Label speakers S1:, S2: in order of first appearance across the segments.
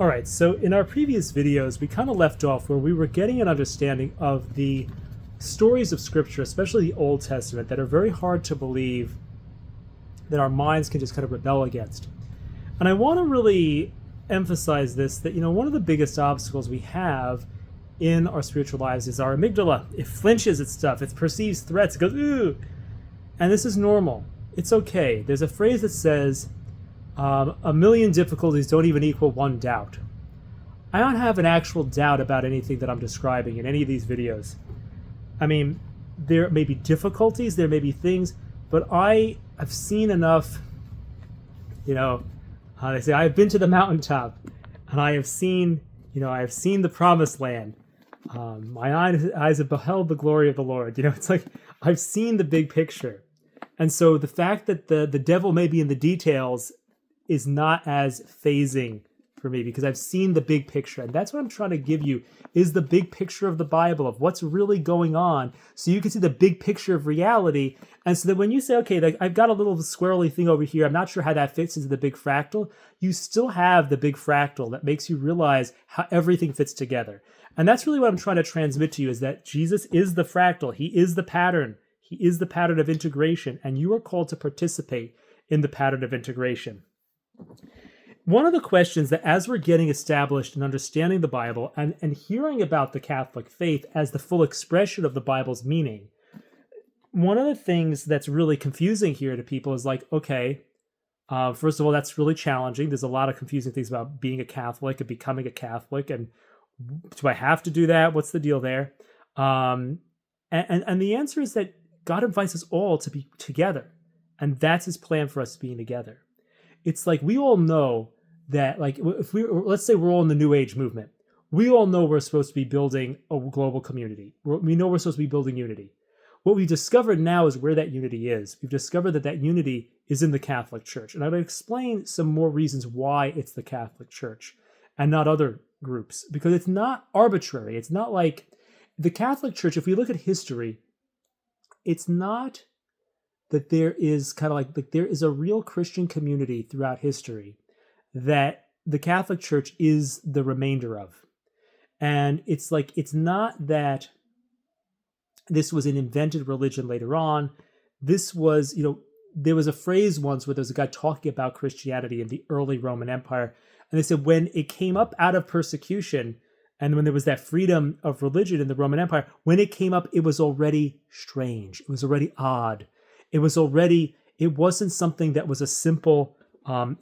S1: All right, so in our previous videos, we kind of left off where we were getting an understanding of the stories of Scripture, especially the Old Testament, that are very hard to believe, that our minds can just kind of rebel against. And I want to really emphasize this, that, one of the biggest obstacles we have in our spiritual lives is our amygdala. It flinches at stuff, it perceives threats, it goes, ooh. And this is normal. It's okay. There's a phrase that says, a million difficulties don't even equal one doubt. I don't have an actual doubt about anything that I'm describing in any of these videos. I mean, there may be difficulties, there may be things, but I have seen enough, they say, I've been to the mountaintop, and I have seen the promised land. My eyes have beheld the glory of the Lord. It's like I've seen the big picture. And so the fact that the devil may be in the details is not as phasing for me, because I've seen the big picture. And that's what I'm trying to give you, is the big picture of the Bible, of what's really going on, so you can see the big picture of reality. And so that when you say, okay, like, I've got a little squirrely thing over here, I'm not sure how that fits into the big fractal, you still have the big fractal that makes you realize how everything fits together. And that's really what I'm trying to transmit to you, is that Jesus is the fractal. He is the pattern. He is the pattern of integration, and you are called to participate in the pattern of integration. One of the questions that, as we're getting established and understanding the Bible and hearing about the Catholic faith as the full expression of the Bible's meaning, one of the things that's really confusing here to people is like, okay, first of all, that's really challenging. There's a lot of confusing things about being a Catholic and becoming a Catholic, and do I have to do that? What's the deal there? And the answer is that God invites us all to be together, and that's His plan for us being together. It's like, we all know that, like, if let's say we're all in the New Age movement, we all know we're supposed to be building a global community. We know we're supposed to be building unity. What we've discovered now is where that unity is. We've discovered that unity is in the Catholic Church. And I'm going to explain some more reasons why it's the Catholic Church and not other groups, because it's not arbitrary. It's not like the Catholic Church, if we look at history, it's not that there is kind of like there is a real Christian community throughout history that the Catholic Church is the remainder of. And it's like, it's not that this was an invented religion later on. This was, there was a phrase once where there was a guy talking about Christianity in the early Roman Empire. And they said when it came up out of persecution, and when there was that freedom of religion in the Roman Empire, when it came up, it was already strange. It was already odd. It wasn't something that was a simple,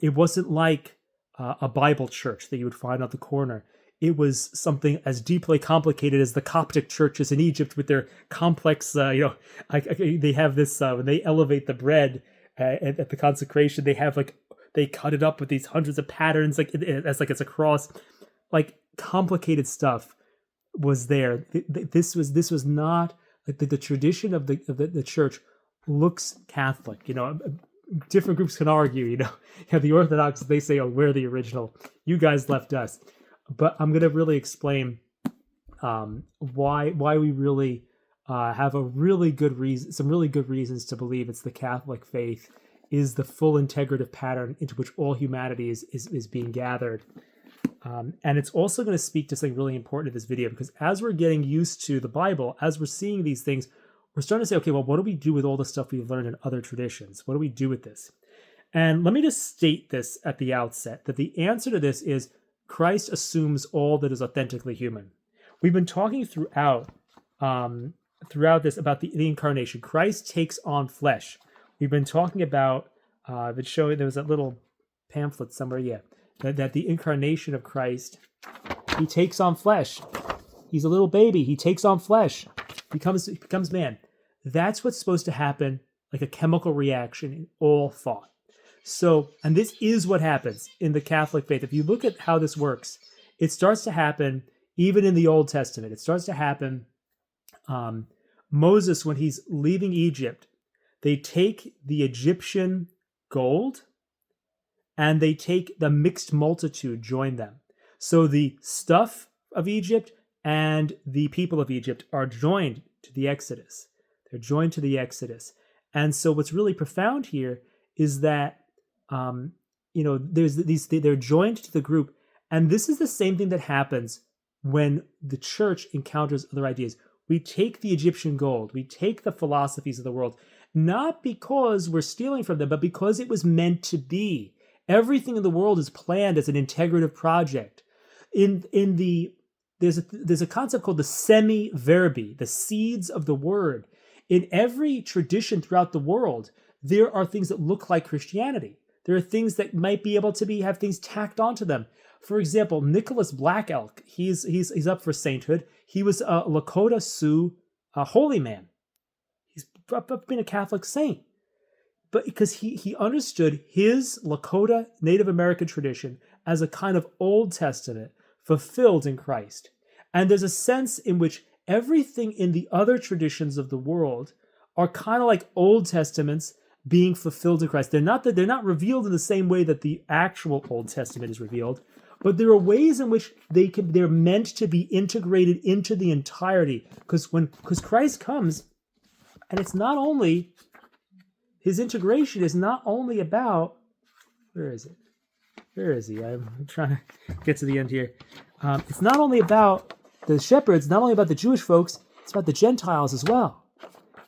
S1: it wasn't like a Bible church that you would find on the corner. It was something as deeply complicated as the Coptic churches in Egypt with their complex, they have this, when they elevate the bread at the consecration, they cut it up with these hundreds of patterns, as it's a cross, like complicated stuff was there. This was not like the tradition of the church looks Catholic. Different groups can argue, the Orthodox, they say, oh, we're the original. You guys left us. But I'm going to really explain why we really have a really good reason, some really good reasons to believe it's the Catholic faith is the full integrative pattern into which all humanity is being gathered. And it's also going to speak to something really important in this video, because as we're getting used to the Bible, as we're seeing these things, we're starting to say, okay, well, what do we do with all the stuff we've learned in other traditions? What do we do with this? And let me just state this at the outset, that the answer to this is Christ assumes all that is authentically human. We've been talking throughout this about the incarnation. Christ takes on flesh. We've been talking about, I've been showing, there was that little pamphlet somewhere, that the incarnation of Christ, He takes on flesh. He's a little baby. He takes on flesh. Becomes man. That's what's supposed to happen, like a chemical reaction in all thought. So, and this is what happens in the Catholic faith. If you look at how this works, it starts to happen even in the Old Testament. It starts to happen. Moses, when he's leaving Egypt, they take the Egyptian gold and they take the mixed multitude, join them. So the stuff of Egypt and the people of Egypt are joined to the Exodus. They're joined to the Exodus. And so what's really profound here is that, there's they're joined to the group, And this is the same thing that happens when the church encounters other ideas. We take the Egyptian gold, we take the philosophies of the world, not because we're stealing from them, but because it was meant to be. Everything in the world is planned as an integrative project. There's a concept called the semi-verbi, the seeds of the word. In every tradition throughout the world, there are things that look like Christianity. There are things that might be able to have things tacked onto them. For example, Nicholas Black Elk, he's up for sainthood. He was a Lakota Sioux holy man. He's been a Catholic saint. But because he understood his Lakota Native American tradition as a kind of Old Testament fulfilled in Christ. And there's a sense in which everything in the other traditions of the world are kind of like Old Testaments being fulfilled in Christ. They're not revealed in the same way that the actual Old Testament is revealed, but there are ways in which they're meant to be integrated into the entirety. Because Christ comes, and it's not only his integration is not only about, where is it? Where is he? I'm trying to get to the end here. It's not only about the shepherds, not only about the Jewish folks, it's about the Gentiles as well.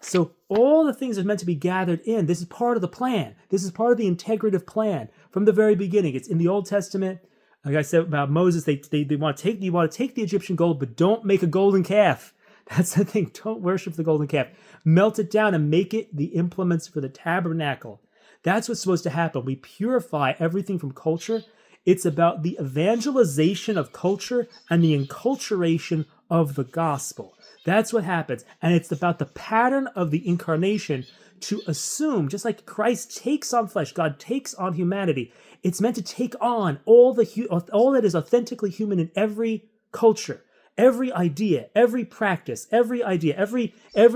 S1: So all the things are meant to be gathered in. This is part of the plan. This is part of the integrative plan from the very beginning. It's in the Old Testament. Like I said about Moses, they want to take the Egyptian gold, but don't make a golden calf. That's the thing. Don't worship the golden calf. Melt it down and make it the implements for the tabernacle. That's what's supposed to happen. We purify everything from culture. It's about the evangelization of culture and the enculturation of the gospel. That's what happens. And it's about the pattern of the incarnation to assume, just like Christ takes on flesh, God takes on humanity, it's meant to take on all that is authentically human in every culture, every idea, every practice, every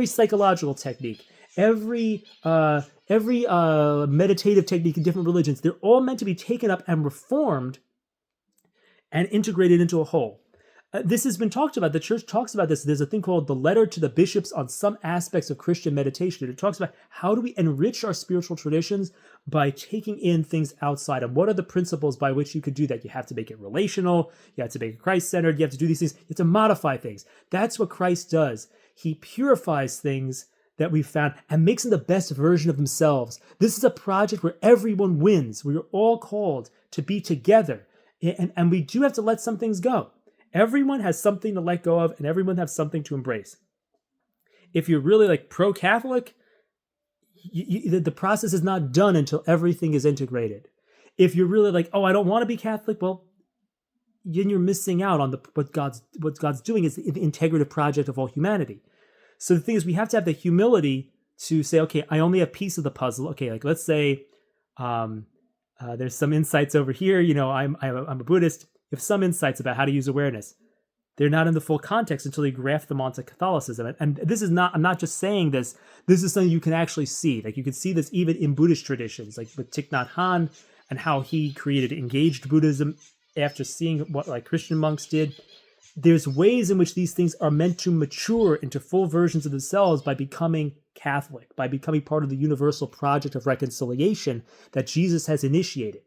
S1: psychological technique, every meditative technique in different religions. They're all meant to be taken up and reformed and integrated into a whole. This has been talked about. The church talks about this. There's a thing called the Letter to the Bishops on Some Aspects of Christian Meditation. It talks about how do we enrich our spiritual traditions by taking in things outside, and what are the principles by which you could do that. You have to make it relational. You have to make it Christ-centered. You have to do these things. You have to modify things. That's what Christ does. He purifies things that we've found and makes them the best version of themselves. This is a project where everyone wins. We are all called to be together. And we do have to let some things go. Everyone has something to let go of, and everyone has something to embrace. If you're really like pro-Catholic, the process is not done until everything is integrated. If you're really like, oh, I don't want to be Catholic, well, then you're missing out on what God's doing is the integrative project of all humanity. So the thing is, we have to have the humility to say, okay, I only have a piece of the puzzle. Okay, like let's say there's some insights over here. You know, I'm a Buddhist. You have some insights about how to use awareness. They're not in the full context until you graft them onto Catholicism. And this is not, I'm not just saying this. This is something you can actually see. Like you can see this even in Buddhist traditions, like with Thich Nhat Hanh and how he created engaged Buddhism after seeing what like Christian monks did. There's ways in which these things are meant to mature into full versions of themselves by becoming Catholic, by becoming part of the universal project of reconciliation that Jesus has initiated.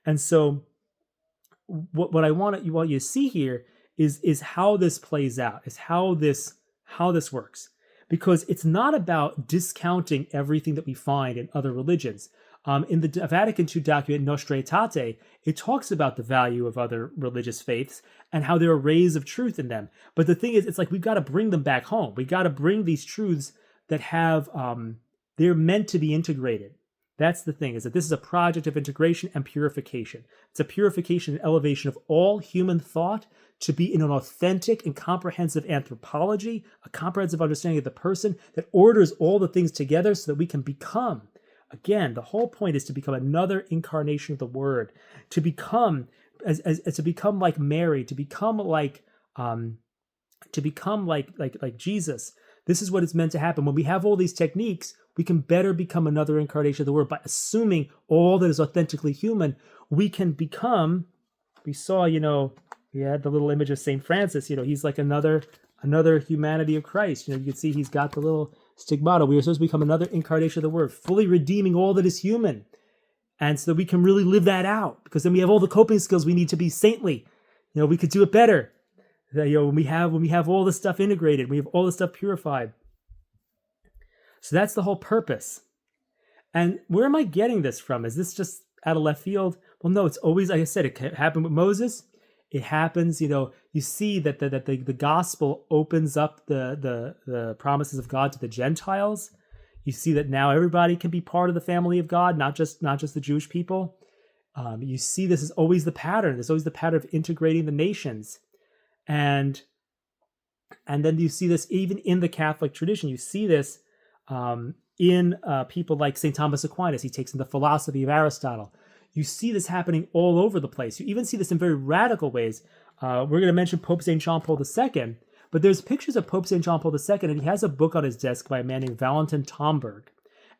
S1: And so what I want you to see here is how this plays out, is how this works. Because it's not about discounting everything that we find in other religions. In the Vatican II document, Nostra Aetate, it talks about the value of other religious faiths and how there are rays of truth in them. But the thing is, it's like we've got to bring them back home. We got to bring these truths that have, they're meant to be integrated. That's the thing, is that this is a project of integration and purification. It's a purification and elevation of all human thought to be in an authentic and comprehensive anthropology, a comprehensive understanding of the person that orders all the things together so that we can become. Again, the whole point is to become another incarnation of the Word, to become as to become like Mary, to become like Jesus. This is what is meant to happen. When we have all these techniques, we can better become another incarnation of the Word by assuming all that is authentically human. We can become. We saw, we had the little image of Saint Francis. He's like another humanity of Christ. You can see he's got the little stigmata. We are supposed to become another incarnation of the Word, fully redeeming all that is human. And so that we can really live that out, because then we have all the coping skills we need to be saintly. we could do it better. That, when we have all this stuff integrated, we have all this stuff purified. So that's the whole purpose. And where am I getting this from? Is this just out of left field? Well, no, it's always, like I said, it happened with Moses. It happens, you see that the gospel opens up the promises of God to the Gentiles. You see that now everybody can be part of the family of God, not just the Jewish people. You see this is always the pattern. There's always the pattern of integrating the nations. And then you see this even in the Catholic tradition. You see this in people like St. Thomas Aquinas. He takes in the philosophy of Aristotle. You see this happening all over the place. You even see this in very radical ways. We're going to mention Pope St. John Paul II, but there's pictures of Pope St. John Paul II, and he has a book on his desk by a man named Valentin Tomberg.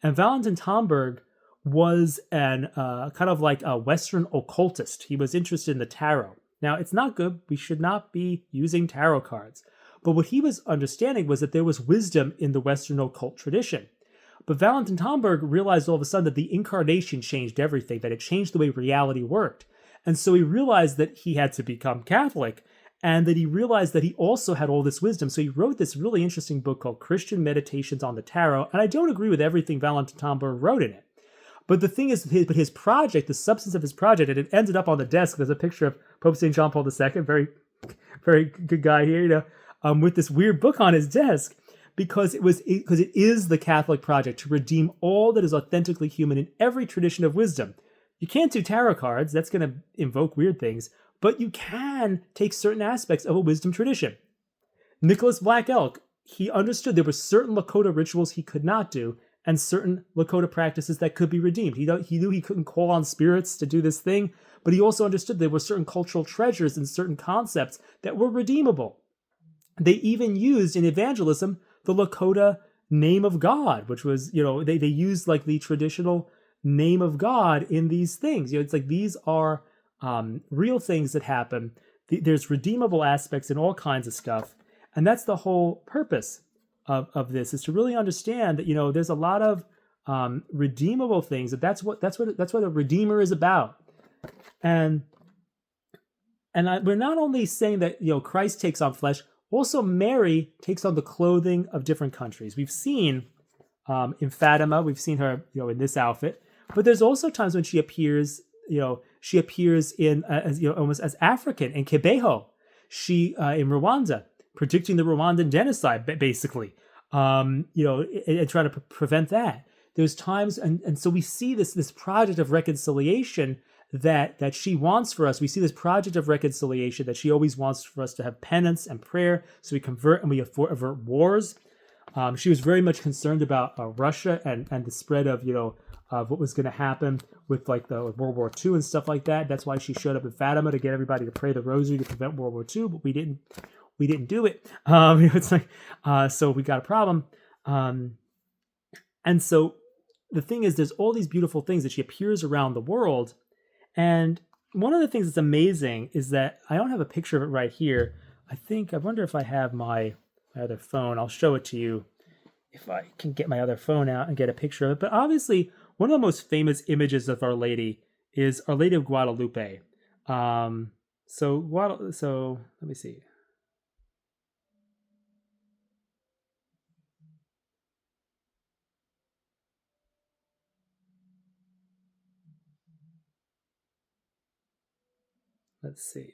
S1: And Valentin Tomberg was an kind of like a Western occultist. He was interested in the tarot. Now, it's not good. We should not be using tarot cards. But what he was understanding was that there was wisdom in the Western occult tradition. But Valentin Tomberg realized all of a sudden that the incarnation changed everything, that it changed the way reality worked. And so he realized that he had to become Catholic, and that he realized that he also had all this wisdom. So he wrote this really interesting book called Christian Meditations on the Tarot. And I don't agree with everything Valentin Tomberg wrote in it. But the thing is, his project, the substance of his project, and it ended up on the desk. There's a picture of Pope St. John Paul II, very, very good guy here, with this weird book on his desk, because it is the Catholic project to redeem all that is authentically human in every tradition of wisdom. You can't do tarot cards, that's going to invoke weird things, but you can take certain aspects of a wisdom tradition. Nicholas Black Elk, he understood there were certain Lakota rituals he could not do, and certain Lakota practices that could be redeemed. He knew he couldn't call on spirits to do this thing, but he also understood there were certain cultural treasures and certain concepts that were redeemable. They even used in evangelism the Lakota name of God, which was, they used like the traditional name of God in these things. It's like these are real things that happen. There's redeemable aspects in all kinds of stuff. And that's the whole purpose of this, is to really understand that, there's a lot of redeemable things. That's what a redeemer is about. And we're not only saying that, Christ takes on flesh, also Mary takes on the clothing of different countries. We've seen in Fatima, we've seen her, in this outfit, but there's also times when she appears in as almost as African in Kibeho. She in Rwanda, predicting the Rwandan genocide, basically, and trying to prevent that. There's times, and so we see this project of reconciliation that she wants for us. We see this project of reconciliation that she always wants for us to have penance and prayer, so we convert and we avert wars. She was very much concerned about Russia and the spread of of what was going to happen with like the World War II and stuff like that. That's why she showed up in Fatima to get everybody to pray the rosary to prevent World War II, but we didn't do it. It's like so we got a problem. And so the thing is, there's all these beautiful things that she appears around the world. And one of the things that's amazing is that I don't have a picture of it right here. I wonder if I have my other phone. I'll show it to you if I can get my other phone out and get a picture of it. But obviously, one of the most famous images of Our Lady is Our Lady of Guadalupe. So let me see. Let's see.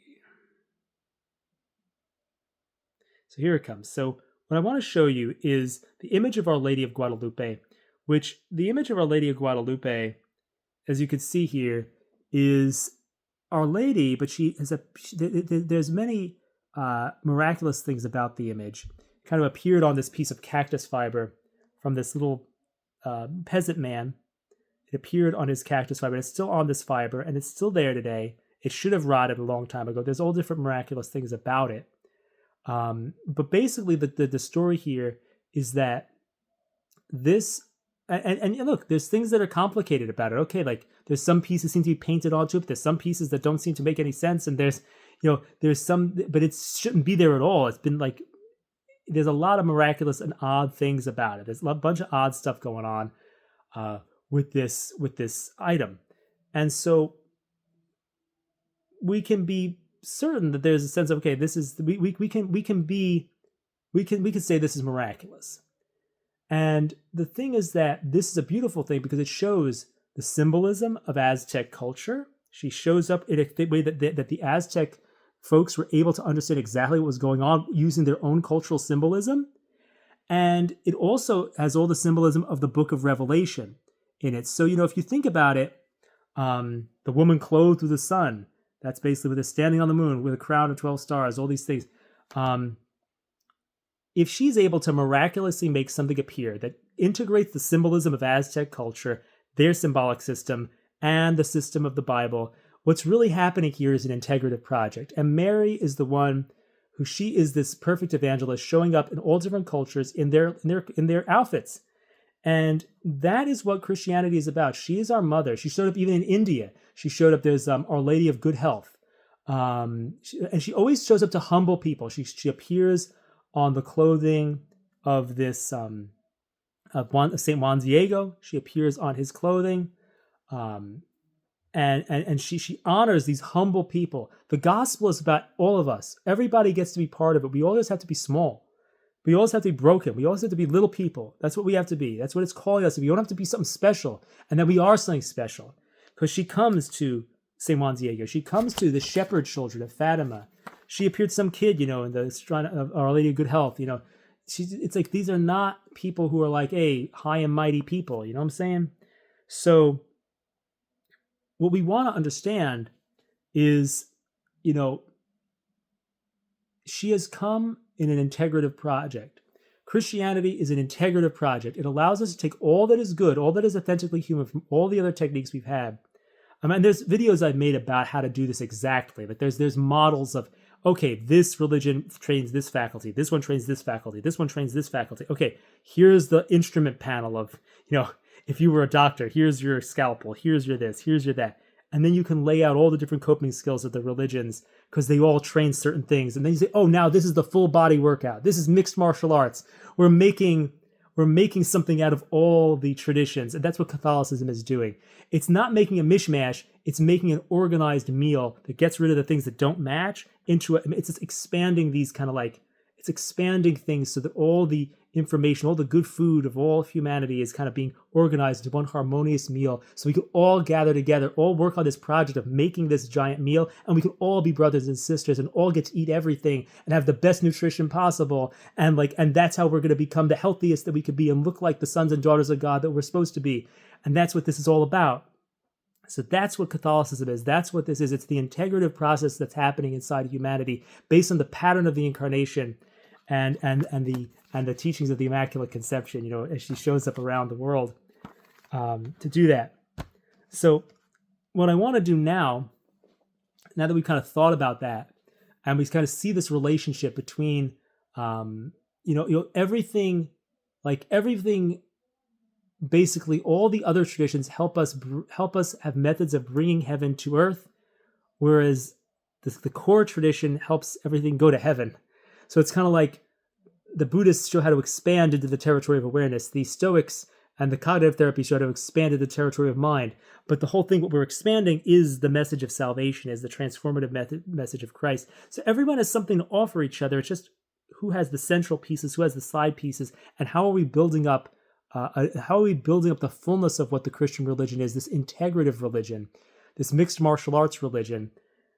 S1: So here it comes. So what I want to show you is the image of Our Lady of Guadalupe, which the image of Our Lady of Guadalupe, as you can see here, is Our Lady, but there's many miraculous things about the image. It kind of appeared on this piece of cactus fiber from this little peasant man. It appeared on his cactus fiber. It's still on this fiber, and it's still there today. It should have rotted a long time ago. There's all different miraculous things about it. But basically, the story here is that this, and look, there's things that are complicated about it. Okay, like there's some pieces seem to be painted onto it, but there's some pieces that don't seem to make any sense, and there's some, but it shouldn't be there at all. It's been like, there's a lot of miraculous and odd things about it. There's a bunch of odd stuff going on with this item, and so we can be certain that there's a sense of, okay, this is we can say this is miraculous. And the thing is that this is a beautiful thing because it shows the symbolism of Aztec culture. She shows up in a way that the Aztec folks were able to understand exactly what was going on using their own cultural symbolism. And it also has all the symbolism of the book of Revelation in it. So, if you think about it, the woman clothed with the sun, that's basically with her standing on the moon with a crown of 12 stars, all these things. If she's able to miraculously make something appear that integrates the symbolism of Aztec culture, their symbolic system, and the system of the Bible, what's really happening here is an integrative project. And Mary is the one who, she is this perfect evangelist showing up in all different cultures in their outfits. And that is what Christianity is about. She is our mother. She showed up even in India. She showed up, there's Our Lady of Good Health. And she always shows up to humble people. She appears on the clothing of this of Saint Juan Diego. She appears on his clothing, and she honors these humble people. The gospel is about all of us. Everybody gets to be part of it. We always have to be small. We always have to be broken. We always have to be little people. That's what we have to be. That's what it's calling us to be. We don't have to be something special, and that we are something special. Because she comes to Saint Juan Diego. She comes to the shepherd children of Fatima. She appeared to some kid, in the shrine of Our Lady of Good Health. It's like these are not people who are like, hey, high and mighty people. You know what I'm saying? So what we want to understand is, she has come in an integrative project. Christianity is an integrative project. It allows us to take all that is good, all that is authentically human from all the other techniques we've had. I mean, there's videos I've made about how to do this exactly. Like there's models of, okay, this religion trains this faculty, this one trains this faculty, this one trains this faculty. Okay, here's the instrument panel of, if you were a doctor, here's your scalpel, here's your this, here's your that. And then you can lay out all the different coping skills of the religions because they all train certain things. And then you say, oh, now this is the full body workout. This is mixed martial arts. We're making something out of all the traditions. And that's what Catholicism is doing. It's not making a mishmash. It's making an organized meal that gets rid of the things that don't match into it. It's just expanding these it's expanding things so that all the information, all the good food of all humanity is kind of being organized into one harmonious meal. So we can all gather together, all work on this project of making this giant meal, and we can all be brothers and sisters and all get to eat everything and have the best nutrition possible. And that's how we're going to become the healthiest that we could be and look like the sons and daughters of God that we're supposed to be. And that's what this is all about. So that's what Catholicism is. That's what this is. It's the integrative process that's happening inside humanity based on the pattern of the incarnation and the teachings of the Immaculate Conception, as she shows up around the world to do that. So what I want to do now that we've kind of thought about that, and we kind of see this relationship between, everything, basically all the other traditions help us have methods of bringing heaven to earth, whereas the core tradition helps everything go to heaven. So it's kind of like the Buddhists show how to expand into the territory of awareness. The Stoics and the cognitive therapy show how to expand into the territory of mind. But the whole thing, what we're expanding is the message of salvation, is the transformative message of Christ. So everyone has something to offer each other. It's just who has the central pieces, who has the side pieces, and how are we building up the fullness of what the Christian religion is, this integrative religion, this mixed martial arts religion,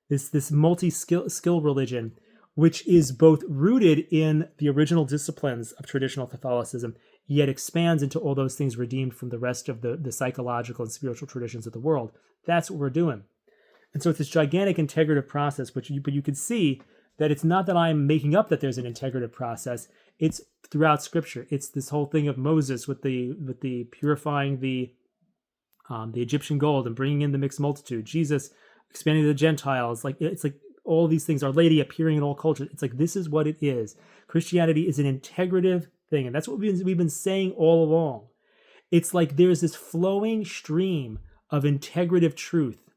S1: this multi-skill religion, which is both rooted in the original disciplines of traditional Catholicism, yet expands into all those things redeemed from the rest of the psychological and spiritual traditions of the world. That's what we're doing. And so it's this gigantic integrative process, but you can see that it's not that I'm making up that there's an integrative process. It's throughout Scripture. It's this whole thing of Moses with the purifying the Egyptian gold and bringing in the mixed multitude. Jesus expanding to the Gentiles. It's like all these things. Our Lady appearing in all cultures. It's like this is what it is. Christianity is an integrative thing, and that's what we've been saying all along. It's like there's this flowing stream of integrative truth,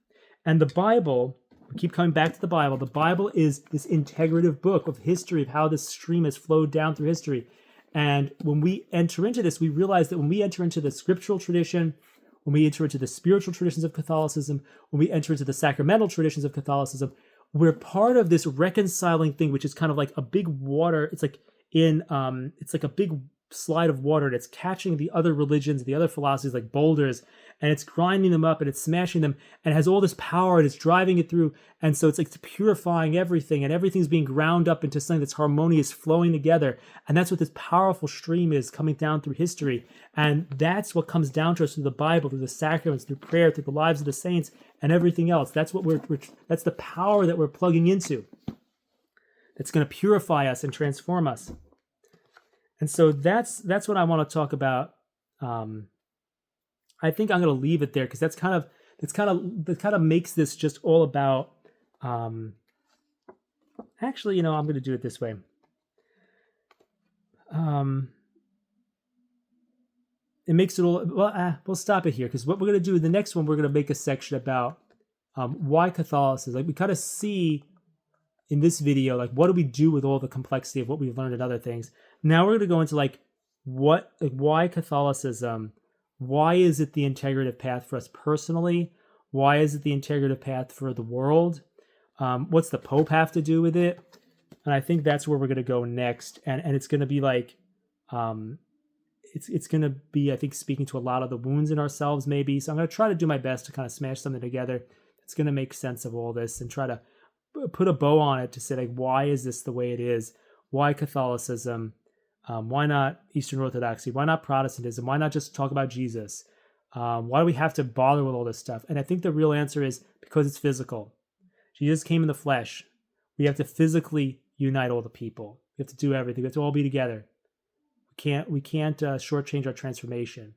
S1: and the Bible. We keep coming back to the Bible. The Bible is this integrative book of history of how this stream has flowed down through history. And when we enter into this, we realize that when we enter into the scriptural tradition, when we enter into the spiritual traditions of Catholicism, when we enter into the sacramental traditions of Catholicism, we're part of this reconciling thing, which is kind of like a big water. It's like it's like a big slide of water, and it's catching the other religions, the other philosophies like boulders, and it's grinding them up and it's smashing them, and it has all this power and it's driving it through. And so it's like it's purifying everything, and everything's being ground up into something that's harmonious, flowing together. And that's what this powerful stream is, coming down through history. And that's what comes down to us through the Bible, through the sacraments, through prayer, through the lives of the saints, and everything else. That's what that's the power that we're plugging into. That's going to purify us and transform us. And so that's what I want to talk about. I think I'm going to leave it there, because that kind of makes this just all about. Actually, I'm going to do it this way. It makes it all. Well, we'll stop it here, because what we're going to do in the next one, we're going to make a section about why Catholicism. Like, we kind of see in this video, like, what do we do with all the complexity of what we've learned in other things. Now we're going to go into why Catholicism. Why is it the integrative path for us personally? Why is it the integrative path for the world? What's the Pope have to do with it? And I think that's where we're going to go next. And it's going to be like, it's going to be, I think, speaking to a lot of the wounds in ourselves, maybe. So I'm going to try to do my best to kind of smash something together. It's going to make sense of all this and try to put a bow on it to say, like, why is this the way it is? Why Catholicism? Why not Eastern Orthodoxy? Why not Protestantism? Why not just talk about Jesus? Why do we have to bother with all this stuff? And I think the real answer is because it's physical. Jesus came in the flesh. We have to physically unite all the people. We have to do everything. We have to all be together. We can't shortchange our transformation.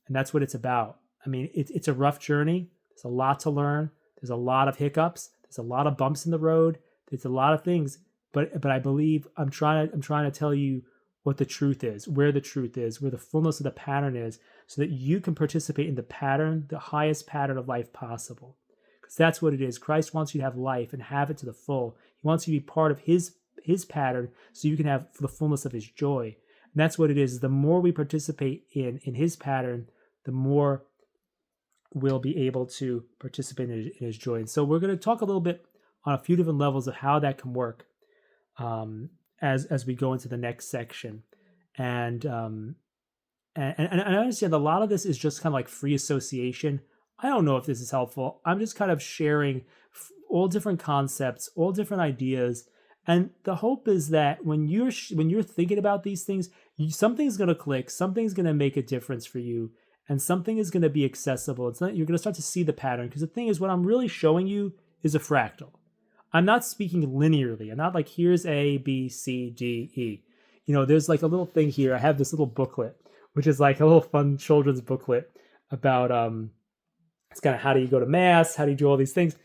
S1: And that's what it's about. I mean, it's a rough journey. There's a lot to learn. There's a lot of hiccups. There's a lot of bumps in the road. There's a lot of things. But I believe I'm trying to tell you what the truth is, where the truth is, where the fullness of the pattern is, so that you can participate in the pattern, the highest pattern of life possible. Because that's what it is. Christ wants you to have life and have it to the full. He wants you to be part of his pattern, so you can have the fullness of his joy. And that's what it is. The more we participate in his pattern, the more we'll be able to participate in his joy. And so we're going to talk a little bit on a few different levels of how that can work. As we go into the next section, and I understand a lot of this is just kind of like free association. I don't know if this is helpful. I'm just kind of sharing all different concepts, all different ideas, and the hope is that when you're thinking about these things, something's going to click, something's going to make a difference for you, and something is going to be accessible. You're going to start to see the pattern, because the thing is, what I'm really showing you is a fractal. I'm not speaking linearly. I'm not like, here's A, B, C, D, E. There's like a little thing here. I have this little booklet, which is like a little fun children's booklet about, it's kind of how do you go to mass? How do you do all these things?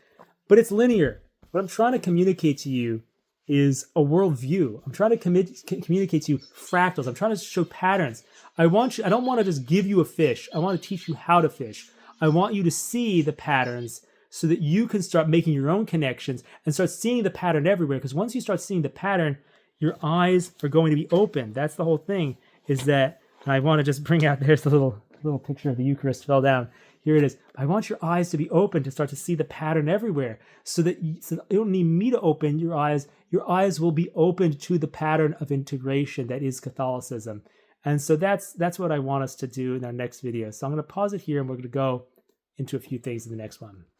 S1: But it's linear. What I'm trying to communicate to you is a worldview. I'm trying to communicate to you fractals. I'm trying to show patterns. I don't want to just give you a fish. I want to teach you how to fish. I want you to see the patterns, so that you can start making your own connections and start seeing the pattern everywhere. Because once you start seeing the pattern, your eyes are going to be open. That's the whole thing, is that, and I want to just bring out, there's the little picture of the Eucharist fell down. Here it is. I want your eyes to be open to start to see the pattern everywhere, so that you don't need me to open your eyes. Your eyes will be opened to the pattern of integration that is Catholicism. And so that's what I want us to do in our next video. So I'm going to pause it here, and we're going to go into a few things in the next one.